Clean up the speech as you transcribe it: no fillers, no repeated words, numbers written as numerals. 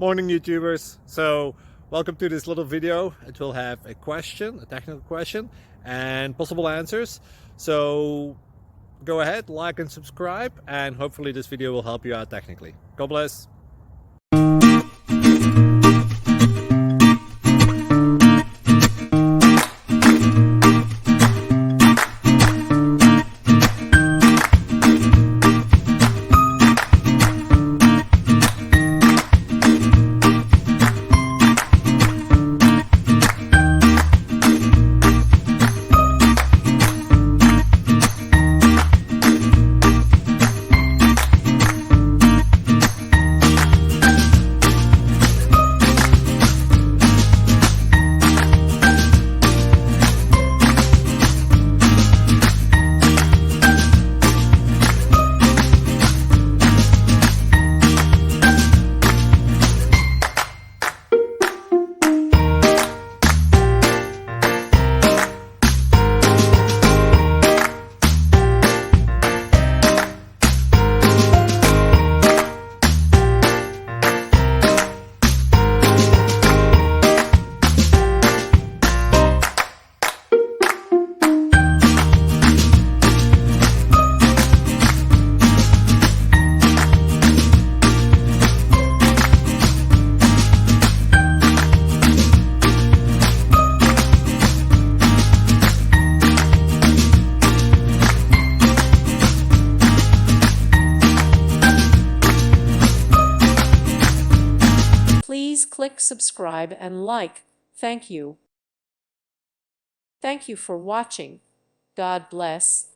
Morning YouTubers. So welcome to this little video. It will have a question, a technical question, and possible answers. So go ahead, like and subscribe, and hopefully this video will help you out technically. God bless. Please click subscribe and like. Thank you. Thank you for watching. God bless.